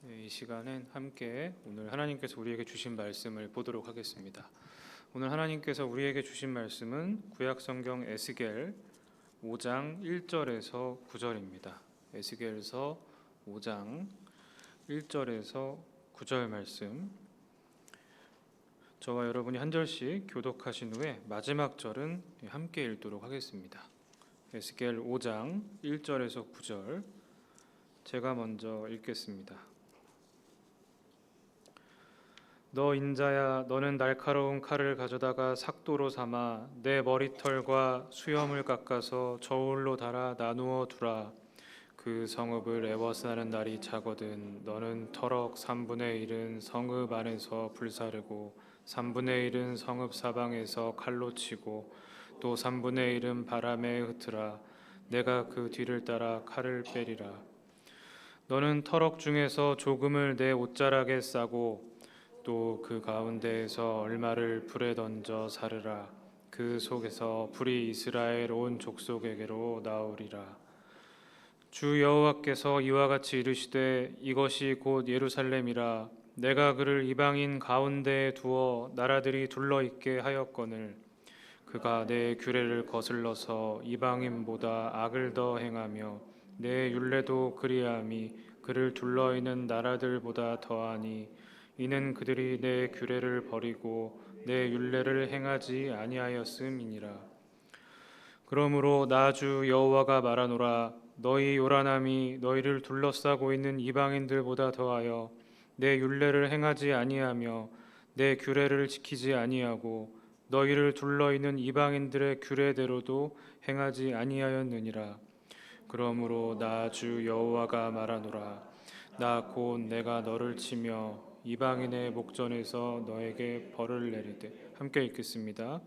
네, 이 시간엔 함께 오늘 하나님께서 우리에게 주신 말씀을 보도록 하겠습니다. 오늘 하나님께서 우리에게 주신 말씀은 구약 성경 에스겔 5장 1절에서 9절입니다. 에스겔서 5장 1절에서 9절 말씀. 저와 여러분이 한 절씩 교독하신 후에 마지막 절은 함께 읽도록 하겠습니다. 에스겔 5장 1절에서 9절 제가 먼저 읽겠습니다. 너 인자야, 너는 날카로운 칼을 가져다가 삭도로 삼아 내 머리털과 수염을 깎아서 저울로 달아 나누어 두라. 그 성읍을 에워싸는 날이 차거든 너는 터럭 3분의 1은 성읍 안에서 불사르고 3분의 1은 성읍 사방에서 칼로 치고 또 3분의 1은 바람에 흩으라. 내가 그 뒤를 따라 칼을 빼리라. 너는 터럭 중에서 조금을 내 옷자락에 싸고 또 그 가운데에서 얼마를 불에 던져 사르라. 그 속에서 불이 이스라엘 온 족속에게로 나오리라. 주 여호와께서 이와 같이 이르시되 이것이 곧 예루살렘이라. 내가 그를 이방인 가운데에 두어 나라들이 둘러 있게 하였거늘 그가 내 규례를 거슬러서 이방인보다 악을 더 행하며 내 율례도 그리함이 그를 둘러 있는 나라들보다 더하니 이는 그들이 내 규례를 버리고 내 율례를 행하지 아니하였음이니라. 그러므로 나 주 여호와가 말하노라. 너희 요란함이 너희를 둘러싸고 있는 이방인들보다 더하여 내 율례를 행하지 아니하며 내 규례를 지키지 아니하고 너희를 둘러 있는 이방인들의 규례대로도 행하지 아니하였느니라. 그러므로 나 주 여호와가 말하노라. 나 곧 내가 너를 치며 이방인의 목전에서 너에게 벌을 내리되. 함께 읽겠습니다.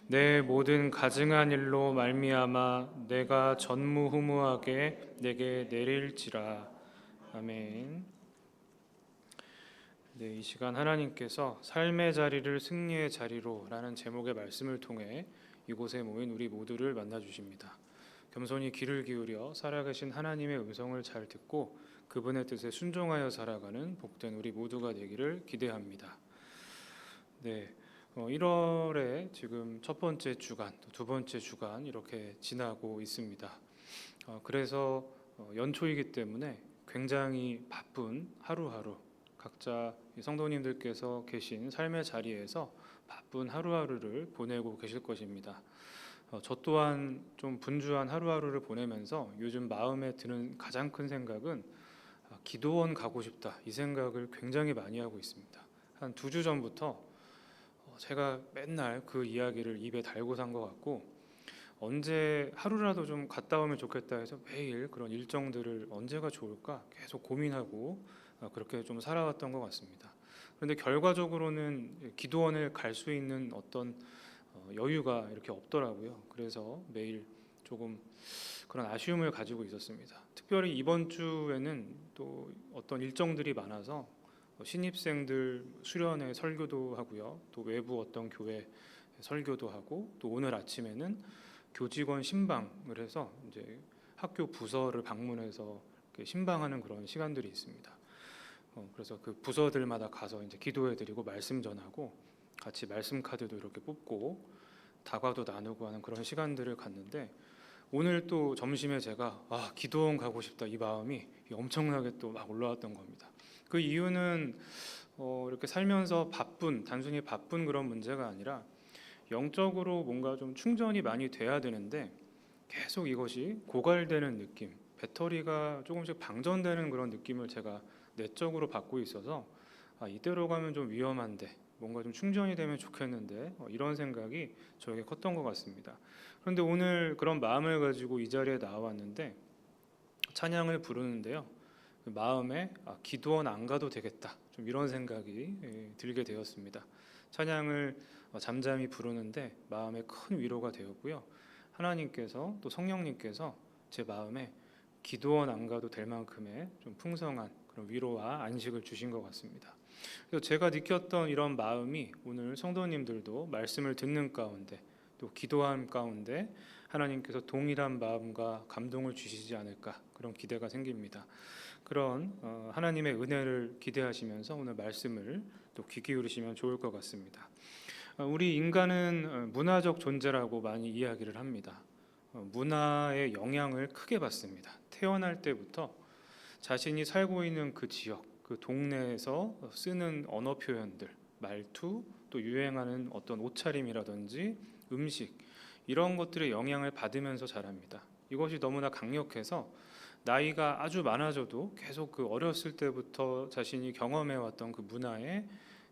내 모든 가증한 일로 말미암아 내가 전무후무하게 내게 내릴지라. 아멘. 네, 이 시간 하나님께서 삶의 자리를 승리의 자리로라는 제목의 말씀을 통해 이곳에 모인 우리 모두를 만나 주십니다. 겸손히 귀를 기울여 살아계신 하나님의 음성을 잘 듣고 그분의 뜻에 순종하여 살아가는 복된 우리 모두가 되기를 기대합니다. 네, 1월에 지금 첫 번째 주간, 두 번째 주간 이렇게 지나고 있습니다. 그래서 연초이기 때문에 굉장히 바쁜 하루하루 각자 성도님들께서 계신 삶의 자리에서 바쁜 하루하루를 보내고 계실 것입니다. 저 또한 좀 분주한 하루하루를 보내면서 요즘 마음에 드는 가장 큰 생각은 기도원 가고 싶다, 이 생각을 굉장히 많이 하고 있습니다. 한 2주 전부터 제가 맨날 그 이야기를 입에 달고 산 것 같고, 언제 하루라도 좀 갔다 오면 좋겠다 해서 매일 그런 일정들을 언제가 좋을까 계속 고민하고 그렇게 좀 살아왔던 것 같습니다. 그런데 결과적으로는 기도원을 갈 수 있는 어떤 여유가 이렇게 없더라고요. 그래서 매일 조금 그런 아쉬움을 가지고 있었습니다. 특별히 이번 주에는 또 어떤 일정들이 많아서 신입생들 수련회 설교도 하고요. 또 외부 어떤 교회 설교도 하고, 또 오늘 아침에는 교직원 신방을 해서 이제 학교 부서를 방문해서 신방하는 그런 시간들이 있습니다. 그래서 그 부서들마다 가서 이제 기도해드리고 말씀 전하고 같이 말씀 카드도 이렇게 뽑고 다과도 나누고 하는 그런 시간들을 갖는데, 오늘 또 점심에 제가 기도원 가고 싶다, 이 마음이 엄청나게 또 막 올라왔던 겁니다. 그 이유는 이렇게 살면서 단순히 바쁜 그런 문제가 아니라 영적으로 뭔가 좀 충전이 많이 돼야 되는데 계속 이것이 고갈되는 느낌, 배터리가 조금씩 방전되는 그런 느낌을 제가 내적으로 받고 있어서 이대로 가면 좀 위험한데 뭔가 좀 충전이 되면 좋겠는데 이런 생각이 저에게 컸던 것 같습니다. 그런데 오늘 그런 마음을 가지고 이 자리에 나왔는데 찬양을 부르는데요, 그 마음에 기도원 안 가도 되겠다, 좀 이런 생각이 들게 되었습니다. 찬양을 잠잠히 부르는데 마음에 큰 위로가 되었고요, 하나님께서 또 성령님께서 제 마음에 기도원 안 가도 될 만큼의 좀 풍성한 그런 위로와 안식을 주신 것 같습니다. 그래서 제가 느꼈던 이런 마음이 오늘 성도님들도 말씀을 듣는 가운데 또 기도함 가운데 하나님께서 동일한 마음과 감동을 주시지 않을까, 그런 기대가 생깁니다. 그런 하나님의 은혜를 기대하시면서 오늘 말씀을 또 귀 기울이시면 좋을 것 같습니다. 우리 인간은 문화적 존재라고 많이 이야기를 합니다. 문화의 영향을 크게 받습니다. 태어날 때부터 자신이 살고 있는 그 지역, 그 동네에서 쓰는 언어 표현들, 말투, 또 유행하는 어떤 옷차림이라든지 음식, 이런 것들의 영향을 받으면서 자랍니다. 이것이 너무나 강력해서 나이가 아주 많아져도 계속 그 어렸을 때부터 자신이 경험해왔던 그 문화에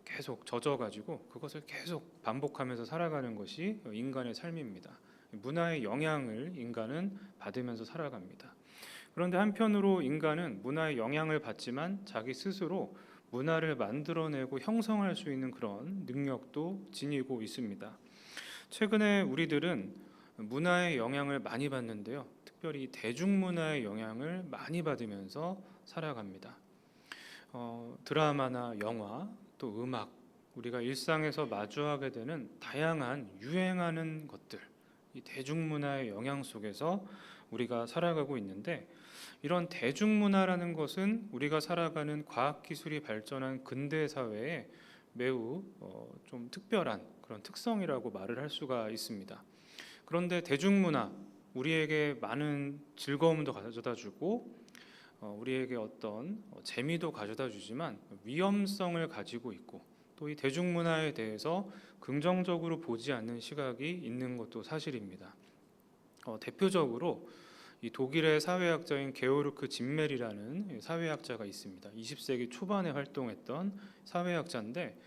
계속 젖어가지고 그것을 계속 반복하면서 살아가는 것이 인간의 삶입니다. 문화의 영향을 인간은 받으면서 살아갑니다. 그런데 한편으로 인간은 문화의 영향을 받지만 자기 스스로 문화를 만들어내고 형성할 수 있는 그런 능력도 지니고 있습니다. 최근에 우리들은 문화의 영향을 많이 받는데요. 특별히 대중문화의 영향을 많이 받으면서 살아갑니다. 드라마나 영화, 또 음악, 우리가 일상에서 마주하게 되는 다양한 유행하는 것들, 이 대중문화의 영향 속에서 우리가 살아가고 있는데, 이런 대중문화라는 것은 우리가 살아가는 과학기술이 발전한 근대 사회에 매우 좀 특별한 그런 특성이라고 말을 할 수가 있습니다. 그런데 대중문화, 우리에게 많은 즐거움도 가져다주고 우리에게 어떤 재미도 가져다주지만 위험성을 가지고 있고, 또 이 대중문화에 대해서 긍정적으로 보지 않는 시각이 있는 것도 사실입니다. 대표적으로 이 독일의 사회학자인 게오르크 짐멜이라는 사회학자가 있습니다. 20세기 초반에 활동했던 사회학자인데,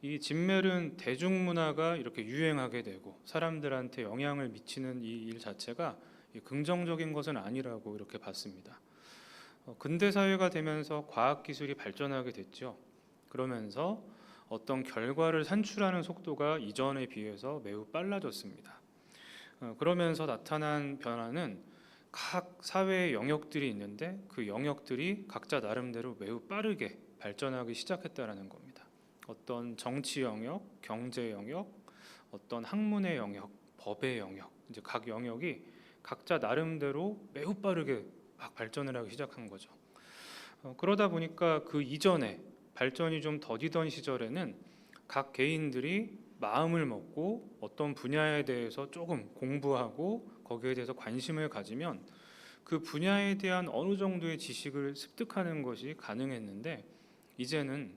이 짐멜은 대중문화가 이렇게 유행하게 되고 사람들한테 영향을 미치는 이 일 자체가 긍정적인 것은 아니라고 이렇게 봤습니다. 근대 사회가 되면서 과학기술이 발전하게 됐죠. 그러면서 어떤 결과를 산출하는 속도가 이전에 비해서 매우 빨라졌습니다. 그러면서 나타난 변화는 각 사회의 영역들이 있는데 그 영역들이 각자 나름대로 매우 빠르게 발전하기 시작했다라는 겁니다. 어떤 정치 영역, 경제 영역, 어떤 학문의 영역, 법의 영역, 이제 각 영역이 각자 나름대로 매우 빠르게 막 발전을 하기 시작한 거죠. 그러다 보니까 그 이전에 발전이 좀 더디던 시절에는 각 개인들이 마음을 먹고 어떤 분야에 대해서 조금 공부하고 거기에 대해서 관심을 가지면 그 분야에 대한 어느 정도의 지식을 습득하는 것이 가능했는데, 이제는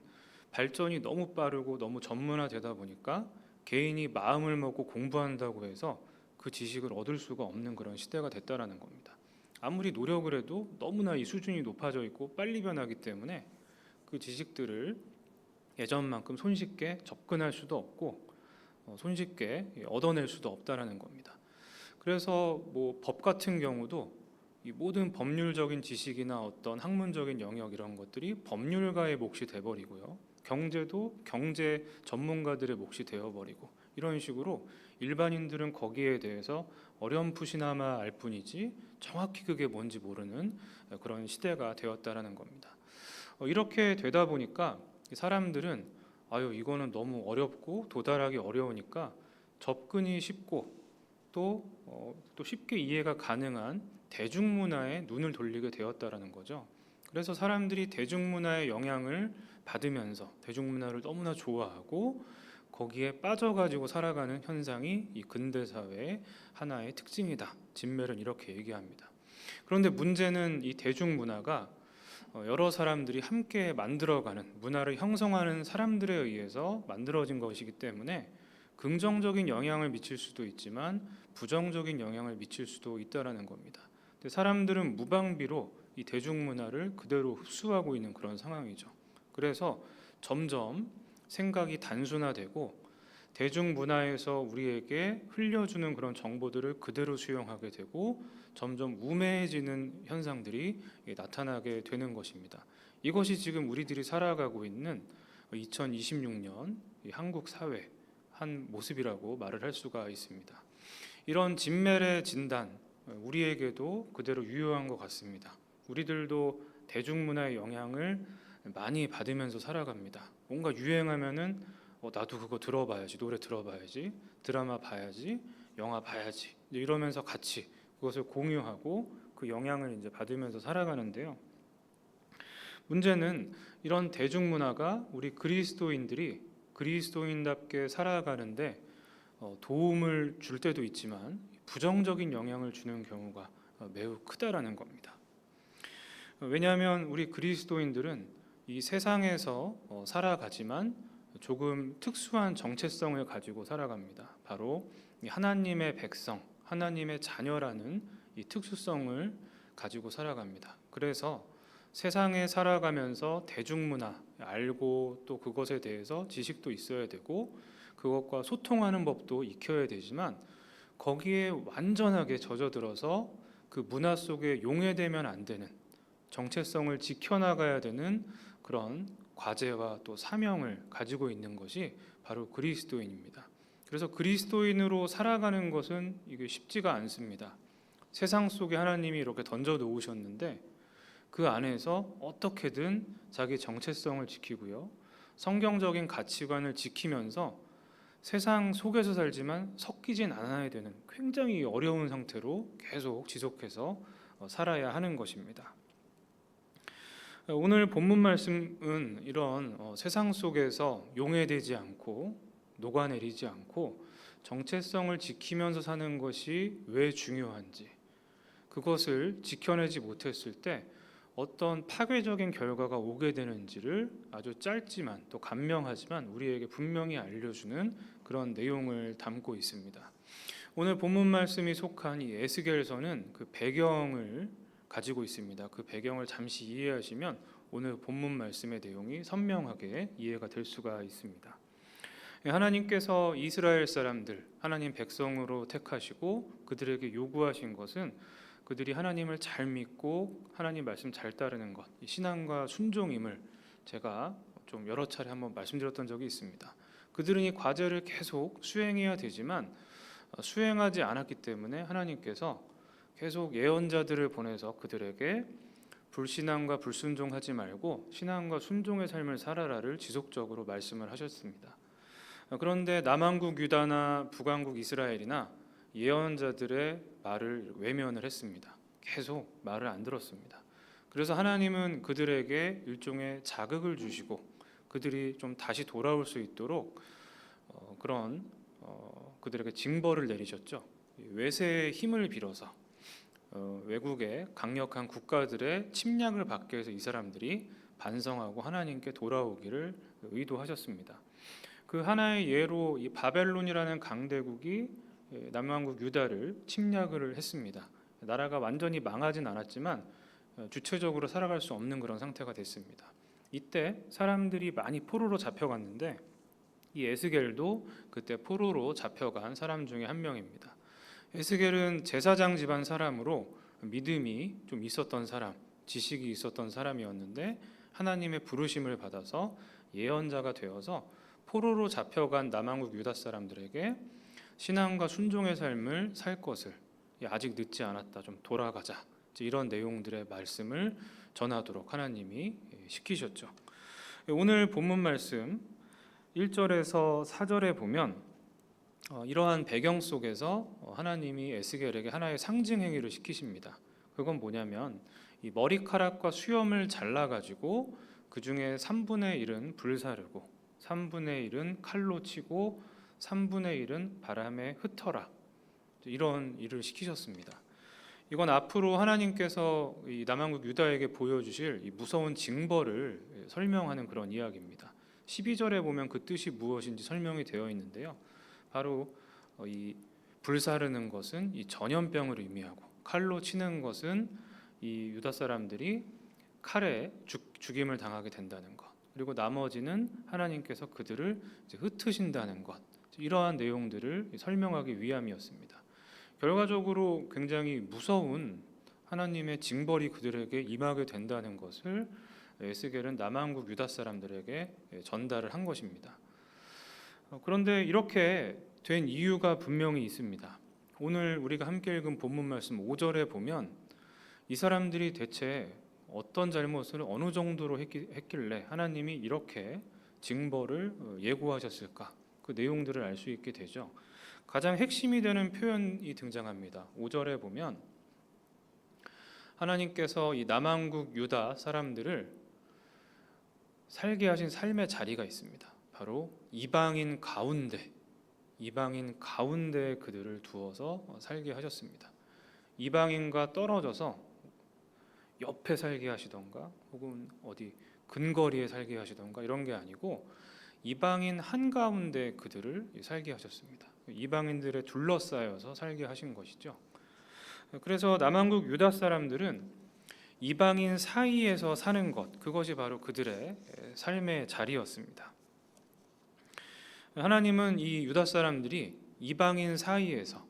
발전이 너무 빠르고 너무 전문화되다 보니까 개인이 마음을 먹고 공부한다고 해서 그 지식을 얻을 수가 없는 그런 시대가 됐다라는 겁니다. 아무리 노력을 해도 너무나 이 수준이 높아져 있고 빨리 변하기 때문에 그 지식들을 예전만큼 손쉽게 접근할 수도 없고 손쉽게 얻어낼 수도 없다라는 겁니다. 그래서 뭐 법 같은 경우도 이 모든 법률적인 지식이나 어떤 학문적인 영역 이런 것들이 법률가의 몫이 돼버리고요. 경제도 경제 전문가들의 몫이 되어버리고, 이런 식으로 일반인들은 거기에 대해서 어렴풋이나마 알 뿐이지 정확히 그게 뭔지 모르는 그런 시대가 되었다라는 겁니다. 이렇게 되다 보니까 사람들은 아유, 이거는 너무 어렵고 도달하기 어려우니까 접근이 쉽고 또 쉽게 이해가 가능한 대중문화에 눈을 돌리게 되었다라는 거죠. 그래서 사람들이 대중문화의 영향을 받으면서 대중문화를 너무나 좋아하고 거기에 빠져가지고 살아가는 현상이 이 근대 사회의 하나의 특징이다. 짐멜은 이렇게 얘기합니다. 그런데 문제는 이 대중문화가 여러 사람들이 함께 만들어가는, 문화를 형성하는 사람들에 의해서 만들어진 것이기 때문에 긍정적인 영향을 미칠 수도 있지만 부정적인 영향을 미칠 수도 있다라는 겁니다. 근데 사람들은 무방비로 이 대중문화를 그대로 흡수하고 있는 그런 상황이죠. 그래서 점점 생각이 단순화되고 대중문화에서 우리에게 흘려주는 그런 정보들을 그대로 수용하게 되고 점점 우매해지는 현상들이 나타나게 되는 것입니다. 이것이 지금 우리들이 살아가고 있는 2026년 한국 사회 한 모습이라고 말을 할 수가 있습니다. 이런 짐멜의 진단, 우리에게도 그대로 유효한 것 같습니다. 우리들도 대중문화의 영향을 많이 받으면서 살아갑니다. 뭔가 유행하면은 나도 그거 들어봐야지, 노래 들어봐야지, 드라마 봐야지, 영화 봐야지, 이러면서 같이 그것을 공유하고 그 영향을 이제 받으면서 살아가는데요. 문제는 이런 대중문화가 우리 그리스도인들이 그리스도인답게 살아가는데 도움을 줄 때도 있지만 부정적인 영향을 주는 경우가 매우 크다라는 겁니다. 왜냐하면 우리 그리스도인들은 이 세상에서 살아가지만 조금 특수한 정체성을 가지고 살아갑니다. 바로 하나님의 백성, 하나님의 자녀라는 이 특수성을 가지고 살아갑니다. 그래서 세상에 살아가면서 대중문화 알고 또 그것에 대해서 지식도 있어야 되고 그것과 소통하는 법도 익혀야 되지만 거기에 완전하게 젖어들어서 그 문화 속에 용해되면 안 되는 정체성을 지켜나가야 되는 그런 과제와 또 사명을 가지고 있는 것이 바로 그리스도인입니다. 그래서 그리스도인으로 살아가는 것은 이게 쉽지가 않습니다. 세상 속에 하나님이 이렇게 던져 놓으셨는데 그 안에서 어떻게든 자기 정체성을 지키고요, 성경적인 가치관을 지키면서 세상 속에서 살지만 섞이진 않아야 되는 굉장히 어려운 상태로 계속 지속해서 살아야 하는 것입니다. 오늘 본문 말씀은 이런 세상 속에서 용해되지 않고 녹아내리지 않고 정체성을 지키면서 사는 것이 왜 중요한지, 그것을 지켜내지 못했을 때 어떤 파괴적인 결과가 오게 되는지를 아주 짧지만 또 간명하지만 우리에게 분명히 알려주는 그런 내용을 담고 있습니다. 오늘 본문 말씀이 속한 이 에스겔서는 그 배경을 가지고 있습니다. 그 배경을 잠시 이해하시면 오늘 본문 말씀의 내용이 선명하게 이해가 될 수가 있습니다. 하나님께서 이스라엘 사람들, 하나님 백성으로 택하시고 그들에게 요구하신 것은 그들이 하나님을 잘 믿고 하나님 말씀 잘 따르는 것, 신앙과 순종임을 제가 좀 여러 차례 한번 말씀드렸던 적이 있습니다. 그들은 이 과제를 계속 수행해야 되지만 수행하지 않았기 때문에 하나님께서 계속 예언자들을 보내서 그들에게 불신앙과 불순종하지 말고 신앙과 순종의 삶을 살아라를 지속적으로 말씀을 하셨습니다. 그런데 남왕국 유다나 북왕국 이스라엘이나 예언자들의 말을 외면을 했습니다. 계속 말을 안 들었습니다. 그래서 하나님은 그들에게 일종의 자극을 주시고 그들이 좀 다시 돌아올 수 있도록 그들에게 징벌을 내리셨죠. 외세의 힘을 빌어서 외국의 강력한 국가들의 침략을 받기 위해서 이 사람들이 반성하고 하나님께 돌아오기를 의도하셨습니다. 그 하나의 예로 이 바벨론이라는 강대국이 남왕국 유다를 침략을 했습니다. 나라가 완전히 망하진 않았지만 주체적으로 살아갈 수 없는 그런 상태가 됐습니다. 이때 사람들이 많이 포로로 잡혀갔는데 이 에스겔도 그때 포로로 잡혀간 사람 중에 한 명입니다. 에스겔은 제사장 집안 사람으로 믿음이 좀 있었던 사람, 지식이 있었던 사람이었는데 하나님의 부르심을 받아서 예언자가 되어서 포로로 잡혀간 남왕국 유다 사람들에게 신앙과 순종의 삶을 살 것을 아직 늦지 않았다, 좀 돌아가자, 이런 내용들의 말씀을 전하도록 하나님이 시키셨죠. 오늘 본문 말씀 1절에서 4절에 보면 이러한 배경 속에서 하나님이 에스겔에게 하나의 상징 행위를 시키십니다. 그건 뭐냐면 이 머리카락과 수염을 잘라가지고 그 중에 3분의 1은 불사르고 3분의 1은 칼로 치고 3분의 1은 바람에 흩어라, 이런 일을 시키셨습니다. 이건 앞으로 하나님께서 이 남왕국 유다에게 보여주실 이 무서운 징벌을 설명하는 그런 이야기입니다. 12절에 보면 그 뜻이 무엇인지 설명이 되어 있는데요. 바로 이 불사르는 것은 이 전염병을 의미하고 칼로 치는 것은 이 유다 사람들이 칼에 죽임을 당하게 된다는 것, 그리고 나머지는 하나님께서 그들을 흩으신다는 것, 이러한 내용들을 설명하기 위함이었습니다. 결과적으로 굉장히 무서운 하나님의 징벌이 그들에게 임하게 된다는 것을 에스겔은 남왕국 유다 사람들에게 전달을 한 것입니다. 그런데 이렇게 된 이유가 분명히 있습니다. 오늘 우리가 함께 읽은 본문 말씀 5절에 보면 이 사람들이 대체 어떤 잘못을 어느 정도로 했길래 하나님이 이렇게 징벌을 예고하셨을까, 그 내용들을 알 수 있게 되죠. 가장 핵심이 되는 표현이 등장합니다. 5절에 보면 하나님께서 이 남왕국 유다 사람들을 살게 하신 삶의 자리가 있습니다. 바로 이방인 가운데 그들을 두어서 살게 하셨습니다. 이방인과 떨어져서 옆에 살게 하시던가 혹은 어디 근거리에 살게 하시던가 이런 게 아니고 이방인 한가운데 그들을 살게 하셨습니다. 이방인들에 둘러싸여서 살게 하신 것이죠. 그래서 남한국 유다 사람들은 이방인 사이에서 사는 것, 그것이 바로 그들의 삶의 자리였습니다. 하나님은 이 유다 사람들이 이방인 사이에서,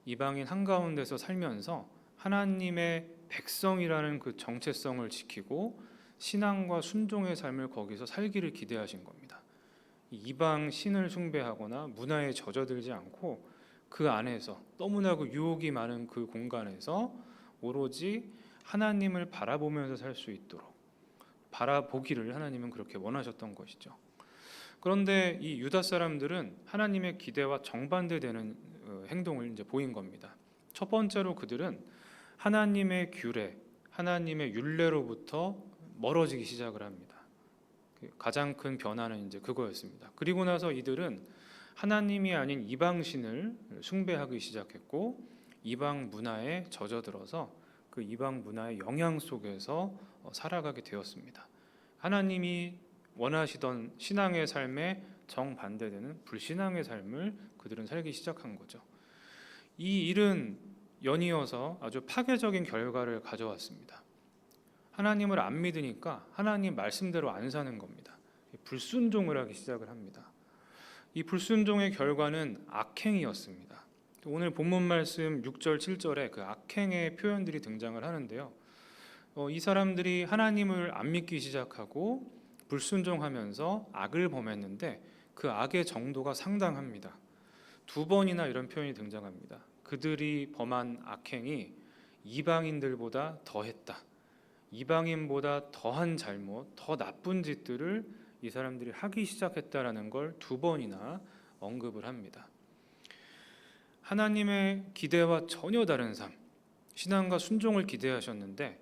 이방인 한가운데서 살면서 하나님의 백성이라는 그 정체성을 지키고 신앙과 순종의 삶을 거기서 살기를 기대하신 겁니다. 이방 신을 숭배하거나 문화에 젖어들지 않고 그 안에서 너무나도 유혹이 많은 그 공간에서 오로지 하나님을 바라보면서 살 수 있도록 바라보기를 하나님은 그렇게 원하셨던 것이죠. 그런데 이 유다 사람들은 하나님의 기대와 정반대되는 행동을 이제 보인 겁니다. 첫 번째로 그들은 하나님의 규례, 하나님의 율례로부터 멀어지기 시작을 합니다. 가장 큰 변화는 이제 그거였습니다. 그리고 나서 이들은 하나님이 아닌 이방 신을 숭배하기 시작했고 이방 문화에 젖어들어서 그 이방 문화의 영향 속에서 살아가게 되었습니다. 하나님이 원하시던 신앙의 삶에 정반대되는 불신앙의 삶을 그들은 살기 시작한 거죠. 이 일은 연이어서 아주 파괴적인 결과를 가져왔습니다. 하나님을 안 믿으니까 하나님 말씀대로 안 사는 겁니다. 불순종을 하기 시작을 합니다. 이 불순종의 결과는 악행이었습니다. 오늘 본문 말씀 6절 7절에 그 악행의 표현들이 등장을 하는데요. 이 사람들이 하나님을 안 믿기 시작하고 불순종하면서 악을 범했는데 그 악의 정도가 상당합니다. 두 번이나 이런 표현이 등장합니다. 그들이 범한 악행이 이방인들보다 더했다. 이방인보다 더한 잘못, 더 나쁜 짓들을 이 사람들이 하기 시작했다라는 걸 두 번이나 언급을 합니다. 하나님의 기대와 전혀 다른 삶, 신앙과 순종을 기대하셨는데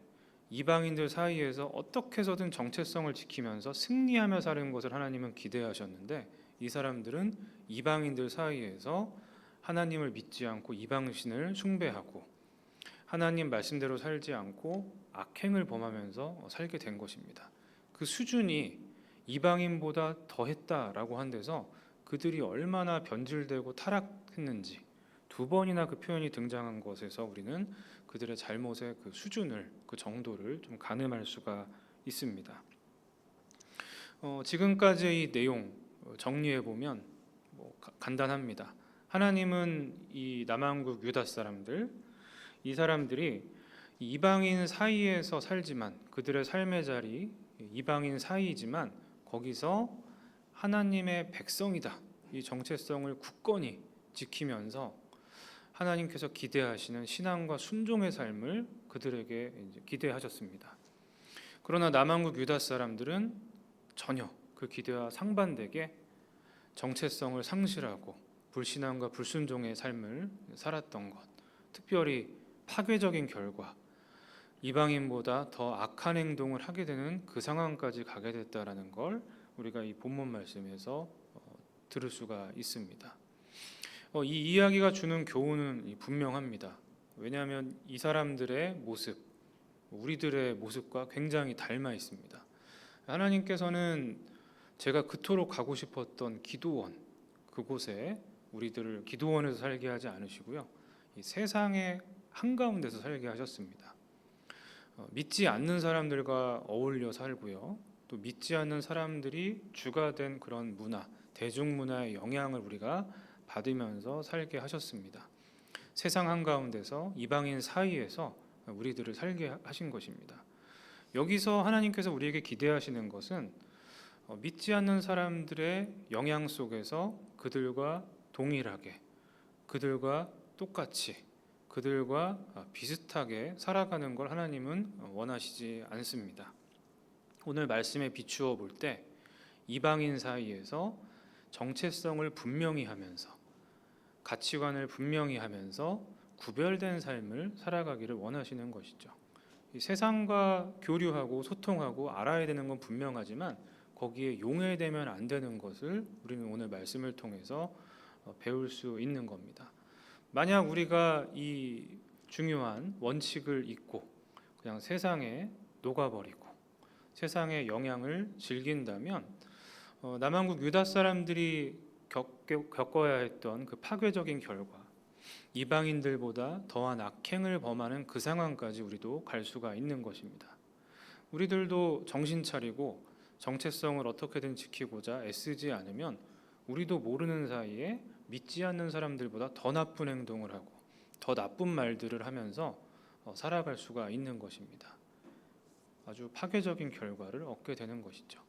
이방인들 사이에서 어떻게 해서든 정체성을 지키면서 승리하며 사는 것을 하나님은 기대하셨는데 이 사람들은 이방인들 사이에서 하나님을 믿지 않고 이방신을 숭배하고 하나님 말씀대로 살지 않고 악행을 범하면서 살게 된 것입니다. 그 수준이 이방인보다 더했다라고 한 데서 그들이 얼마나 변질되고 타락했는지 두 번이나 그 표현이 등장한 것에서 우리는 그들의 잘못의 그 수준을, 그 정도를 좀 가늠할 수가 있습니다. 지금까지의 이 내용 정리해 보면 간단합니다. 하나님은 이 남한국 유다 사람들, 이 사람들이 이방인 사이에서 살지만 그들의 삶의 자리 이방인 사이이지만 거기서 하나님의 백성이다 이 정체성을 굳건히 지키면서 하나님께서 기대하시는 신앙과 순종의 삶을 그들에게 이제 기대하셨습니다. 그러나 남한국 유다 사람들은 전혀 그 기대와 상반되게 정체성을 상실하고 불신앙과 불순종의 삶을 살았던 것, 특별히 파괴적인 결과 이방인보다 더 악한 행동을 하게 되는 그 상황까지 가게 됐다라는 걸 우리가 이 본문 말씀에서 들을 수가 있습니다. 이 이야기가 주는 교훈은 분명합니다. 왜냐하면 이 사람들의 모습, 우리들의 모습과 굉장히 닮아 있습니다. 하나님께서는 제가 그토록 가고 싶었던 기도원, 그곳에 우리들을 기도원에서 살게 하지 않으시고요. 이 세상의 한가운데서 살게 하셨습니다. 믿지 않는 사람들과 어울려 살고요. 또 믿지 않는 사람들이 주가 된 그런 문화, 대중문화의 영향을 우리가 받으면서 살게 하셨습니다. 세상 한가운데서 이방인 사이에서 우리들을 살게 하신 것입니다. 여기서 하나님께서 우리에게 기대하시는 것은 믿지 않는 사람들의 영향 속에서 그들과 동일하게, 그들과 똑같이, 그들과 비슷하게 살아가는 걸 하나님은 원하시지 않습니다. 오늘 말씀에 비추어 볼 때 이방인 사이에서 정체성을 분명히 하면서 가치관을 분명히 하면서 구별된 삶을 살아가기를 원하시는 것이죠. 이 세상과 교류하고 소통하고 알아야 되는 건 분명하지만 거기에 용해되면 안 되는 것을 우리는 오늘 말씀을 통해서 배울 수 있는 겁니다. 만약 우리가 이 중요한 원칙을 잊고 그냥 세상에 녹아버리고 세상의 영향을 즐긴다면 남한국 유다 사람들이 겪어야 했던 그 파괴적인 결과, 이방인들보다 더한 악행을 범하는 그 상황까지 우리도 갈 수가 있는 것입니다. 우리들도 정신 차리고 정체성을 어떻게든 지키고자 애쓰지 않으면 우리도 모르는 사이에 믿지 않는 사람들보다 더 나쁜 행동을 하고 더 나쁜 말들을 하면서 살아갈 수가 있는 것입니다. 아주 파괴적인 결과를 얻게 되는 것이죠.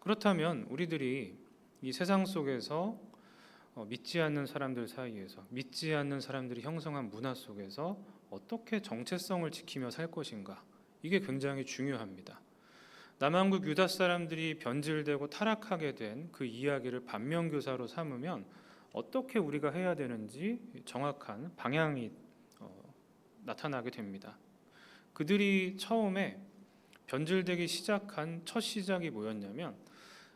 그렇다면 우리들이 이 세상 속에서 믿지 않는 사람들 사이에서, 믿지 않는 사람들이 형성한 문화 속에서 어떻게 정체성을 지키며 살 것인가, 이게 굉장히 중요합니다. 남한국 유다 사람들이 변질되고 타락하게 된 그 이야기를 반면교사로 삼으면 어떻게 우리가 해야 되는지 정확한 방향이 나타나게 됩니다. 그들이 처음에 변질되기 시작한 첫 시작이 뭐였냐면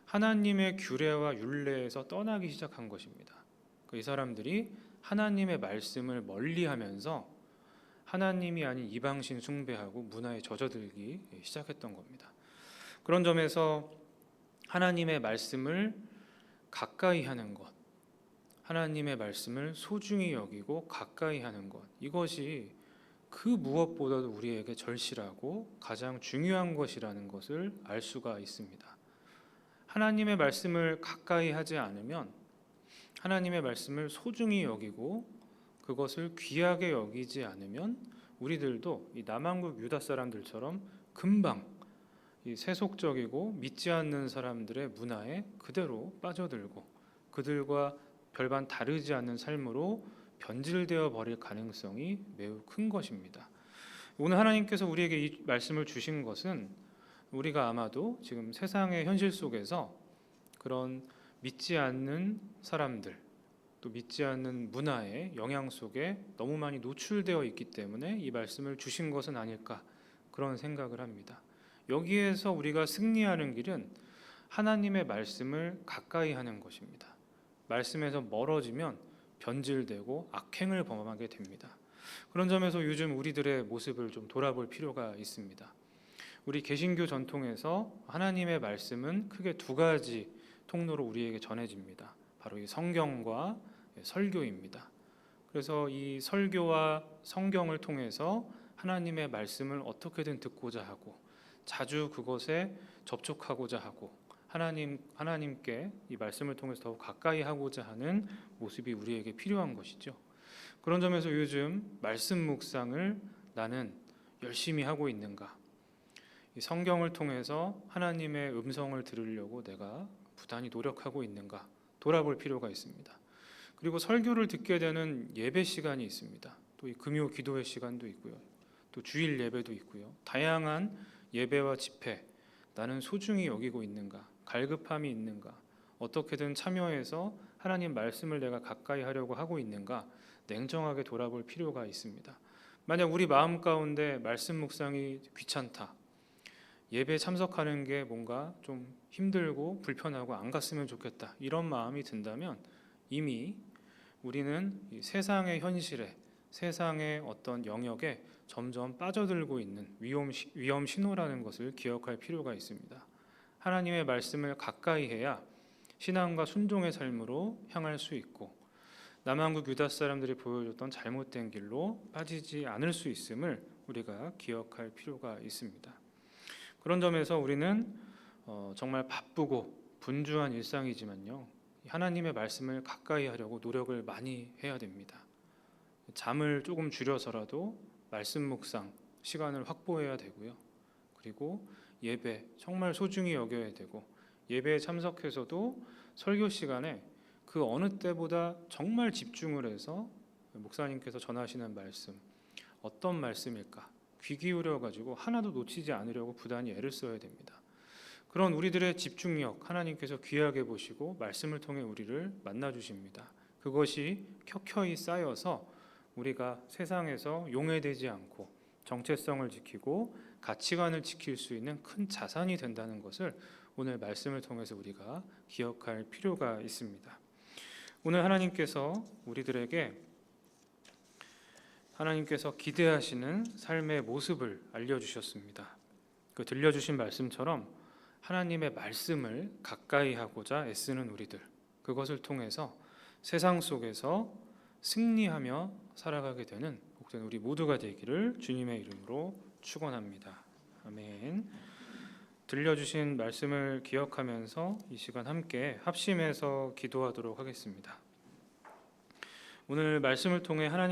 하나님의 규례와 율례에서 떠나기 시작한 것입니다. 이 사람들이 하나님의 말씀을 멀리하면서 하나님이 아닌 이방신 숭배하고 문화에 젖어들기 시작했던 겁니다. 그런 점에서 하나님의 말씀을 가까이 하는 것, 하나님의 말씀을 소중히 여기고 가까이 하는 것, 이것이 그 무엇보다도 우리에게 절실하고 가장 중요한 것이라는 것을 알 수가 있습니다. 하나님의 말씀을 가까이 하지 않으면, 하나님의 말씀을 소중히 여기고 그것을 귀하게 여기지 않으면 우리들도 이 남한국 유다 사람들처럼 금방 이 세속적이고 믿지 않는 사람들의 문화에 그대로 빠져들고 그들과 별반 다르지 않는 삶으로 변질되어 버릴 가능성이 매우 큰 것입니다. 오늘 하나님께서 우리에게 이 말씀을 주신 것은 우리가 아마도 지금 세상의 현실 속에서 그런 믿지 않는 사람들, 또 믿지 않는 문화의 영향 속에 너무 많이 노출되어 있기 때문에 이 말씀을 주신 것은 아닐까, 그런 생각을 합니다. 여기에서 우리가 승리하는 길은 하나님의 말씀을 가까이 하는 것입니다. 말씀에서 멀어지면 변질되고 악행을 범하게 됩니다. 그런 점에서 요즘 우리들의 모습을 좀 돌아볼 필요가 있습니다. 우리 개신교 전통에서 하나님의 말씀은 크게 두 가지 통로로 우리에게 전해집니다. 바로 이 성경과 설교입니다. 그래서 이 설교와 성경을 통해서 하나님의 말씀을 어떻게든 듣고자 하고 자주 그것에 접촉하고자 하고 하나님께 이 말씀을 통해서 더욱 가까이 하고자 하는 모습이 우리에게 필요한 것이죠. 그런 점에서 요즘 말씀 묵상을 나는 열심히 하고 있는가? 이 성경을 통해서 하나님의 음성을 들으려고 내가 부단히 노력하고 있는가? 돌아볼 필요가 있습니다. 그리고 설교를 듣게 되는 예배 시간이 있습니다. 또 이 금요 기도회 시간도 있고요. 또 주일 예배도 있고요. 다양한 예배와 집회, 나는 소중히 여기고 있는가? 갈급함이 있는가? 어떻게든 참여해서 하나님 말씀을 내가 가까이 하려고 하고 있는가? 냉정하게 돌아볼 필요가 있습니다. 만약 우리 마음 가운데 말씀 묵상이 귀찮다, 예배 참석하는 게 뭔가 좀 힘들고 불편하고 안 갔으면 좋겠다, 이런 마음이 든다면 이미 우리는 이 세상의 현실에, 세상의 어떤 영역에 점점 빠져들고 있는 위험 신호라는 것을 기억할 필요가 있습니다. 하나님의 말씀을 가까이 해야 신앙과 순종의 삶으로 향할 수 있고 남한국 유다 사람들이 보여줬던 잘못된 길로 빠지지 않을 수 있음을 우리가 기억할 필요가 있습니다. 그런 점에서 우리는 정말 바쁘고 분주한 일상이지만요, 하나님의 말씀을 가까이 하려고 노력을 많이 해야 됩니다. 잠을 조금 줄여서라도 말씀 묵상 시간을 확보해야 되고요. 그리고 예배 정말 소중히 여겨야 되고 예배에 참석해서도 설교 시간에 그 어느 때보다 정말 집중을 해서 목사님께서 전하시는 말씀 어떤 말씀일까 귀 기울여 가지고 하나도 놓치지 않으려고 부단히 애를 써야 됩니다. 그런 우리들의 집중력 하나님께서 귀하게 보시고 말씀을 통해 우리를 만나 주십니다. 그것이 켜켜이 쌓여서 우리가 세상에서 용해되지 않고 정체성을 지키고 가치관을 지킬 수 있는 큰 자산이 된다는 것을 오늘 말씀을 통해서 우리가 기억할 필요가 있습니다. 오늘 하나님께서 우리들에게 하나님께서 기대하시는 삶의 모습을 알려주셨습니다. 그 들려주신 말씀처럼 하나님의 말씀을 가까이 하고자 애쓰는 우리들, 그것을 통해서 세상 속에서 승리하며 살아가게 되는 복된 우리 모두가 되기를 주님의 이름으로 축원합니다. 아멘. 들려주신 말씀을 기억하면서 이 시간 함께 합심해서 기도하도록 하겠습니다. 오늘 말씀을 통해 하나님